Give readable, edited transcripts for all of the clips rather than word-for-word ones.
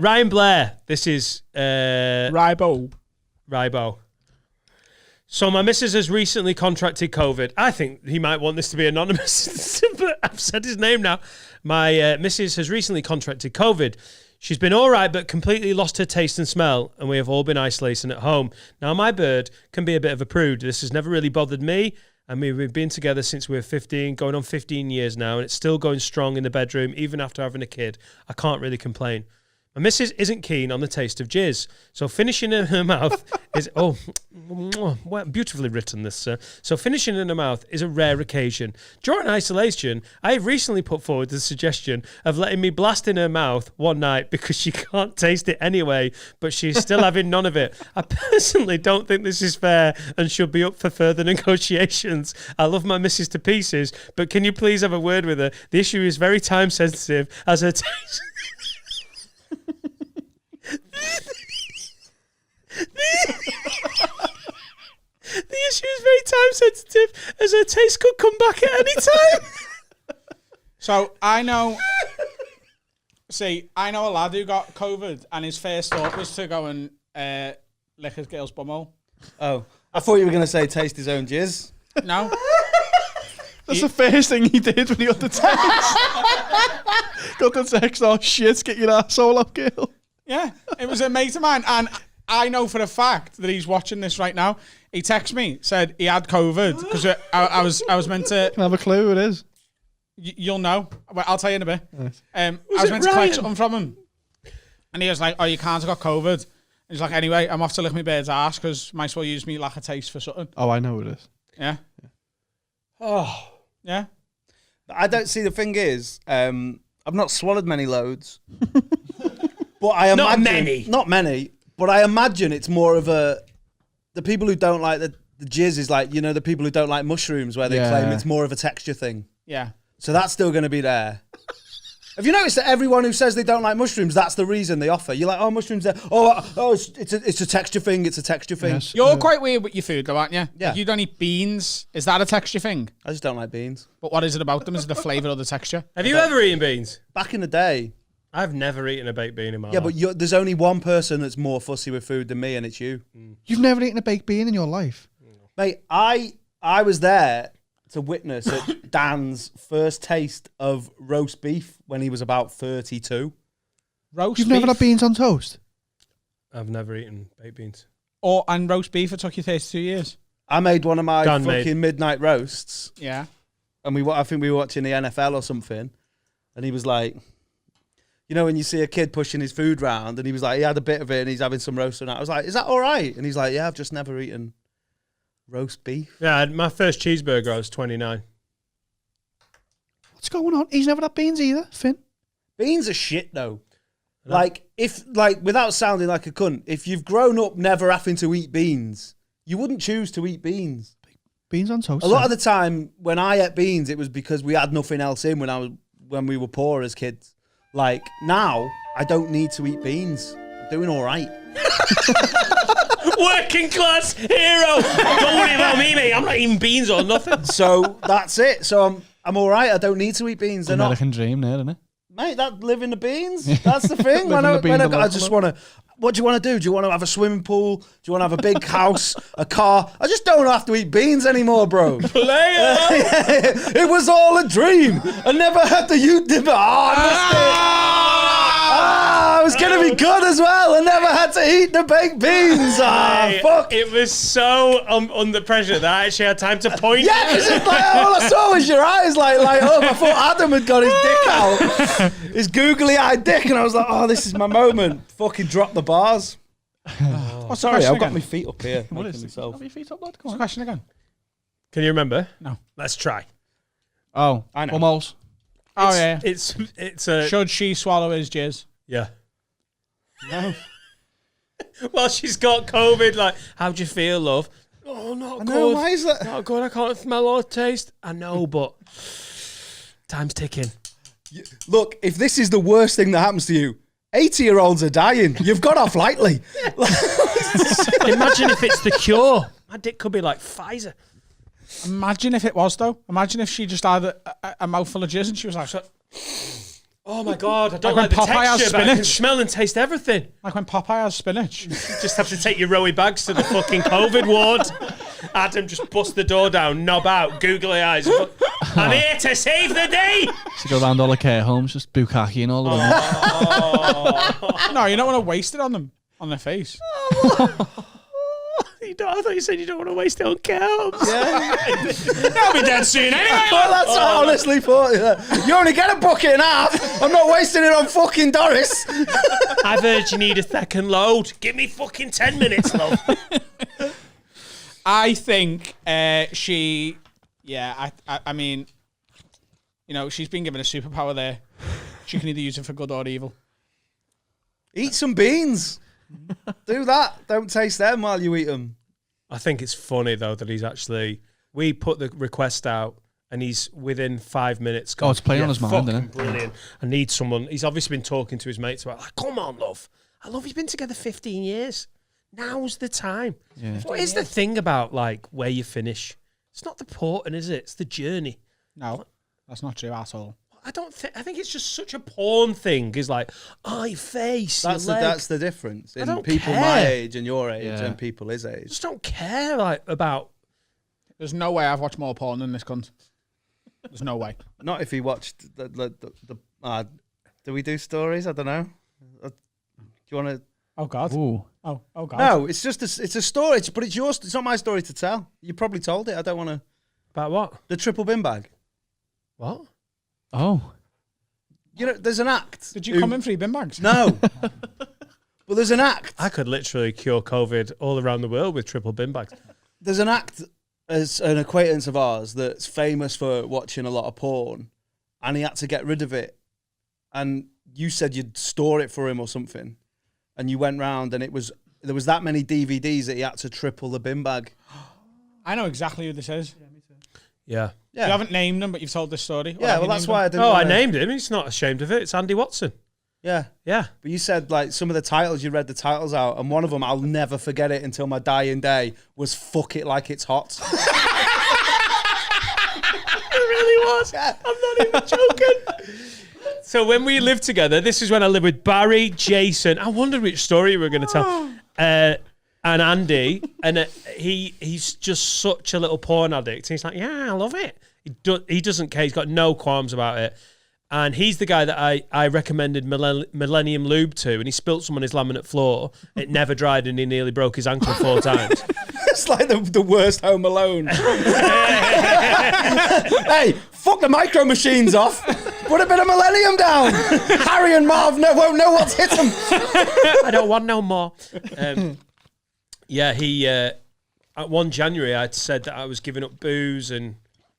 Ryan Blair. This is Rybo. So my missus has recently contracted COVID. I think he might want this to be anonymous, but I've said his name now. My missus has recently contracted COVID. She's been all right, but completely lost her taste and smell, and we have all been isolating at home. Now, my bird can be a bit of a prude. This has never really bothered me. I mean, we've been together since we were 15, going on 15 years now, and it's still going strong in the bedroom, even after having a kid. I can't really complain. My missus isn't keen on the taste of jizz, so finishing in her mouth is... Oh, well, beautifully written, this, sir. So finishing in her mouth is a rare occasion. During isolation, I have recently put forward the suggestion of letting me blast in her mouth one night because she can't taste it anyway, but she's still having none of it. I personally don't think this is fair and should be up for further negotiations. I love my missus to pieces, but can you please have a word with her? The issue is very time sensitive as her taste... The issue is very time sensitive as her taste could come back at any time. So I know a lad who got COVID and his first thought was to go and lick his girl's bumhole. Oh, I thought you were going to say taste his own jizz. No. That's the first thing he did when he got the text. Got the text, oh shit, get your asshole up, girl. Yeah, it was a mate of mine, and I know for a fact that he's watching this right now. He texted me, said he had COVID because I was meant to. Can I have a clue who it is? You'll know. Well, I'll tell you in a bit. Nice. I was meant to collect something from him, and he was like, "Oh, you can't have got COVID." And he's like, "Anyway, I'm off to lick my bird's ass because might as well use me lack of taste for something." Oh, I know who it is. Yeah. Oh, yeah. I don't see. The thing is, I've not swallowed many loads, but I imagine not many. But I imagine it's more of the people who don't like the jizz is like, you know, the people who don't like mushrooms where they claim it's more of a texture thing. Yeah. So that's still going to be there. Have you noticed that everyone who says they don't like mushrooms, that's the reason they offer? You're like, oh, mushrooms, it's a texture thing. It's a texture thing. Yes. You're quite weird with your food, though, aren't you? Yeah. Like you don't eat beans. Is that a texture thing? I just don't like beans. But what is it about them? Is it the flavour or the texture? have you ever eaten beans? Back in the day. I've never eaten a baked bean in my life. Yeah, but there's only one person that's more fussy with food than me, and it's you. You've never eaten a baked bean in your life? Mate, I was there to witness at Dan's first taste of roast beef when he was about 32. Roast You've beef? never had beans on toast? I've never eaten baked beans. And roast beef, it took you 32 years. I made one of my Done, fucking midnight roasts, Yeah. and I think we were watching the NFL or something, and he was like, you know, when you see a kid pushing his food round, and he was like, he had a bit of it, and he's having some roast on that. I was like, is that all right? And he's like, yeah, I've just never eaten roast beef. Yeah, my first cheeseburger, I was 29. What's going on? He's never had beans either, Finn. Beans are shit, though. Like, without sounding like a cunt, if you've grown up never having to eat beans, you wouldn't choose to eat beans. Beans on toast. A lot of the time, when I ate beans, it was because we had nothing else in when we were poor as kids. Like, now, I don't need to eat beans. I'm doing all right. Working class hero. Don't worry about me, mate. I'm not eating beans or nothing. So that's it. So I'm all right. I don't need to eat beans. They're not. American dream there, isn't it? Mate, that living the beans. That's the thing. I just want to. What do you want to do? Do you want to have a swimming pool? Do you want to have a big house, a car? I just don't have to eat beans anymore, bro. Player. It was all a dream. I never had to use it. I missed it. I was going to be good as well. I never had to eat the baked beans. Fuck. It was so under pressure that I actually had time to point. Yeah, because all I saw was your eyes like up. I thought Adam had got his dick out. His googly-eyed dick. And I was like, oh, this is my moment. Fucking drop the bars. What's the Sorry, question I've got again? my feet up here. What making is it? myself. Have your feet up, lad? What's Come the on. question again? Can you remember? No. Let's try. Oh, I know. Bumholes. Oh, yeah. It's a... Should she swallow his jizz? Yeah. No. Well, she's got COVID. Like, how'd you feel, love? Oh, not I good. know, why is that? Not good. I can't smell or taste. I know, but time's ticking. Look, if this is the worst thing that happens to you, 80-year-olds are dying. You've got off lightly. Imagine if it's the cure. My dick could be like Pfizer. Imagine if it was, though. Imagine if she just had a mouthful of jizz and she was like, Oh my God, I don't Like like, when the Popeye has texture, but I can spinach. smell and taste everything. Like when Popeye has spinach. You just have to take your Rowe bags to the fucking COVID ward. Adam just bust the door down, knob out, googly eyes. I'm here to save the day. To go around all the care homes, just bukkake and all of them. No, you don't want to waste it on them, on their face. I thought you said you don't want to waste it on care homes. Yeah. They'll be dead soon anyway. Well, that's what I honestly thought. You only get a bucket in half. I'm not wasting it on fucking Doris. I've heard you need a second load. Give me fucking 10 minutes, love. I think I mean, you know, she's been given a superpower there. She can either use it for good or evil. Eat some beans. Do that. Don't taste them while you eat them. I think it's funny, though, that he's actually... We put the request out, and he's within 5 minutes... Oh, it's playing on his mind, isn't it? Brilliant. I need someone... He's obviously been talking to his mates about, like, come on, love. I love you've been together 15 years. Now's the time. Yeah. What is the thing about, like, where you finish? It's not the porting, is it? It's the journey. No, that's not true at all. I think it's just such a porn thing. Is like, your face, That's your leg. that's the difference in don't people care. my age and your age Yeah. and people his I age. just don't care like about. There's no way I've watched more porn than this cunt. There's no way. Not if he watched the do we do stories? I don't know. Do you want to? Oh God. Ooh. Oh God. No, it's just it's a story, but it's yours. It's not my story to tell. You probably told it. I don't want to. About what? The triple bin bag. What? Oh. You know, there's an act. Did you come in 3 bin bags? No. But there's an act. I could literally cure COVID all around the world with triple bin bags. There's an act as an acquaintance of ours that's famous for watching a lot of porn, and he had to get rid of it. And you said you'd store it for him or something, and you went round, and there was that many DVDs that he had to triple the bin bag. I know exactly who this is. Yeah. You haven't named them, but you've told this story. Yeah, well, that's why I didn't. Oh, I wanna- named him. He's not ashamed of it. It's Andy Watson. Yeah. Yeah. But you said, like, some of the titles, you read the titles out, and one of them, I'll never forget it until my dying day, was Fuck It Like It's Hot. It really was. I'm not even joking. So when we lived together, this is when I lived with Barry, Jason. I wondered which story we were going to tell. And Andy, and he's just such a little porn addict. He's like, yeah, I love it. He doesn't care. He's got no qualms about it. And he's the guy that I recommended Millennium Lube to, and he spilt some on his laminate floor. It never dried, and he nearly broke his ankle 4 times. It's like the worst Home Alone. Hey, fuck the micro machines off. Put a bit of Millennium down. Harry and Marv won't know what's hit them. I don't want no more. Yeah, he at 1 January I'd said that I was giving up booze and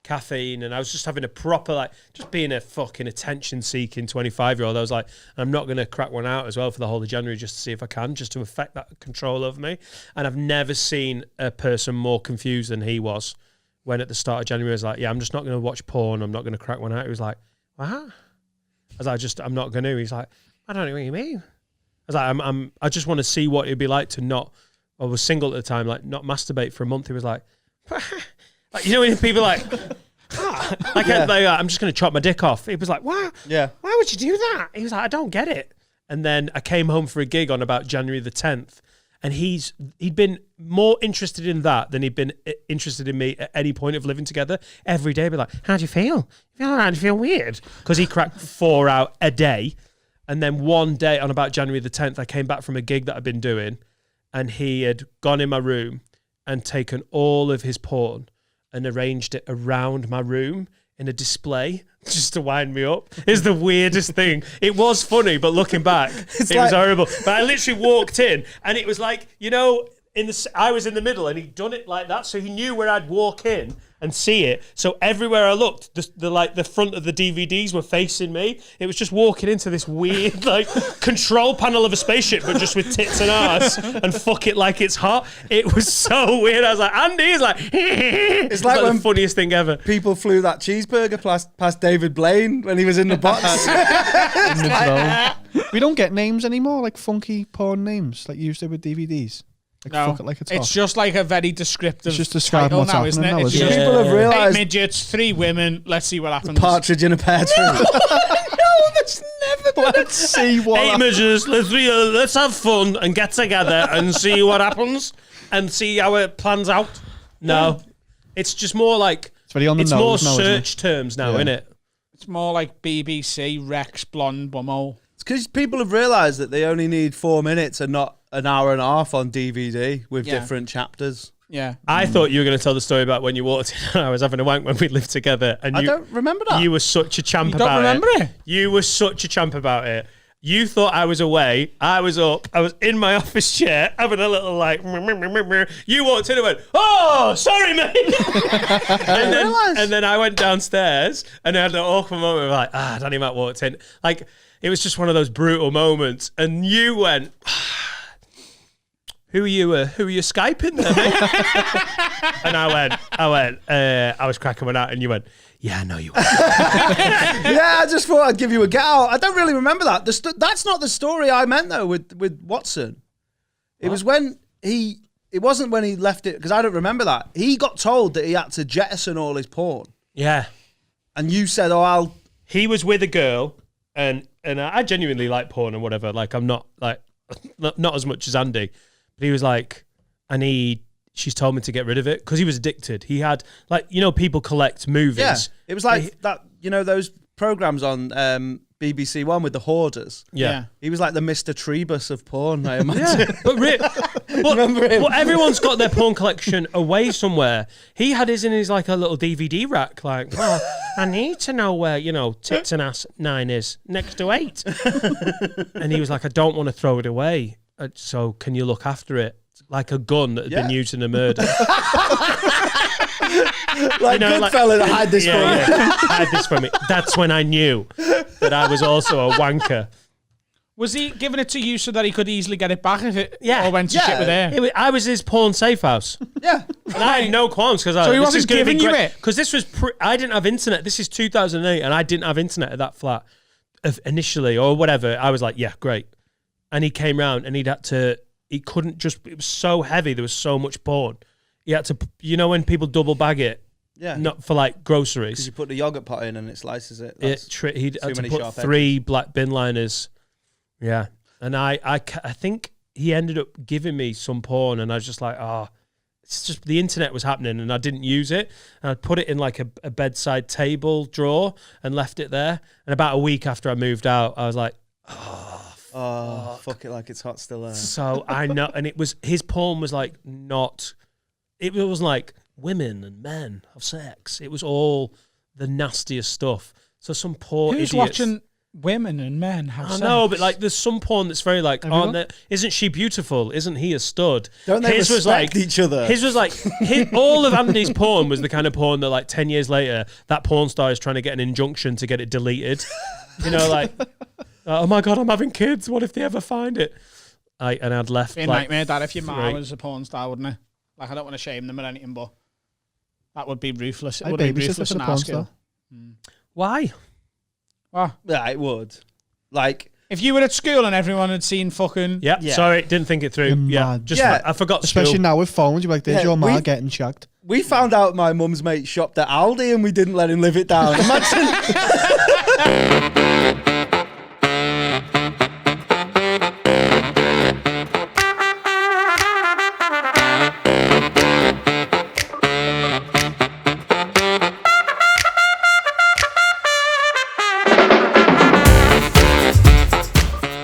caffeine, and I was just having a proper, just being a fucking attention-seeking 25-year-old. I was like, I'm not going to crack one out as well for the whole of January just to see if I can, just to affect that control over me. And I've never seen a person more confused than he was when at the start of January I was like, yeah, I'm just not going to watch porn. I'm not going to crack one out. He was like, what? I was like, I'm not going to. He's like, I don't know what you mean. I was like, I just want to see what it'd be like to not, I was single at the time, like not masturbate for a month. He was like, like, you know when people like, I'm just going to chop my dick off. He was like, why? Yeah. Why would you do that? He was like, I don't get it. And then I came home for a gig on about January the 10th, and he'd been more interested in that than he'd been interested in me at any point of living together. Every day, he'd be like, how do you feel? You feel all right? Do you feel weird? Because he cracked 4 out a day. And then one day on about January the 10th, I came back from a gig that I'd been doing, and he had gone in my room and taken all of his porn and arranged it around my room in a display just to wind me up. It's the weirdest thing. It was funny, but looking back, it was horrible. But I literally walked in, and it was like, you know, I was in the middle, and he'd done it like that, so he knew where I'd walk in and see it. So everywhere I looked, the front of the DVDs were facing me. It was just walking into this weird control panel of a spaceship, but just with tits and ass and Fuck It Like It's Hot. It was so weird. I was like, Andy is like, it's like the funniest thing ever. People flew that cheeseburger past David Blaine when he was in the box. We don't get names anymore, like funky porn names, like you used to with DVDs. Like, no, fuck it like it's hot. just like a very descriptive. It's just describing title what's now, happening isn't it? now, It's isn't just it? People have 8 realised midgets, 3 women. Let's see what happens. Partridge in a pear tree. No, that's Let's see what 8 measures. Let's have fun and get together and see what happens and see how it plans out. No, it's just more like it's very on the it's nose more now, isn't search terms now, isn't it? It's more like BBC Rex Blonde Bumhole. It's because people have realised that they only need 4 minutes and not an hour and a half on DVD with different chapters. Yeah. I thought you were going to tell the story about when you walked in and I was having a wank when we lived together. And I don't remember that. You were such a champ You about don't remember it? You were such a champ about it. You thought I was away. I was up. I was in my office chair having a little like. You walked in and went, "Oh, sorry, mate." and then I went downstairs and I had an awkward moment of like, Danny Mac walked in. Like it was just one of those brutal moments. And you went. Who are you Skyping there, mate? And I was cracking one out and you went, yeah, I know you are. Yeah, I just thought I'd give you a get out. I don't really remember that. That's not the story I meant though with Watson. It was when it wasn't when he left it, because I don't remember that. He got told that he had to jettison all his porn. Yeah. And you said, He was with a girl and I genuinely like porn and whatever. Like I'm not like, not as much as Andy. But he was like, she's told me to get rid of it because he was addicted. He had, like, people collect movies. yeah, it was like that, those programs on BBC One with the hoarders. Yeah. He was like the Mr. Trebus of porn, I imagine. Yeah, but Remember him? Well, everyone's got their porn collection away somewhere. He had his in his like a little DVD rack. Like, well, I need to know where tits and ass 9 is next to 8. And he was like, I don't want to throw it away. So can you look after it? Like a gun that had been used in a murder. Like Goodfella to hide this from me. Hide this from me. That's when I knew that I was also a wanker. Was he giving it to you so that he could easily get it back if it all went to Yeah. shit with air? I was his porn safe house. Yeah. And I had no qualms because he wasn't giving you it? Because this was I didn't have internet. This is 2008 and I didn't have internet at that flat initially or whatever. I was like, yeah, great. And he came round and he couldn't just, it was so heavy. There was so much porn. He had to, when people double bag it, not for like groceries. Because you put the yogurt pot in and it slices it. He'd had to put 3 black bin liners. Yeah. And I think he ended up giving me some porn and I was just like, it's just the internet was happening and I didn't use it. And I put it in like a bedside table drawer and left it there. And about a week after I moved out, I was like, fuck it like it's hot still there. So I know, and it was, his porn was like it wasn't like women and men have sex. It was all the nastiest stuff. So some poor Who's idiots. watching women and men have sex? I know, but like there's some porn that's very like, isn't she beautiful? Isn't he a stud? Don't they respect each other? His was like, all of Andy's porn was the kind of porn that like 10 years later, that porn star is trying to get an injunction to get it deleted. Like... oh my God, I'm having kids. What if they ever find it? And I'd left. It'd be a nightmare, Dad, if your mum was a porn star, wouldn't it? Like, I don't want to shame them or anything, but that would be ruthless. It would be ruthless in our school. Why? Well, yeah, it would. Like, if you were at school and everyone had seen fucking... Yeah. Sorry, didn't think it through. I forgot Especially school. now with phones, you're like, there's your ma getting shagged. We found out my mum's mate shopped at Aldi and we didn't let him live it down. Imagine...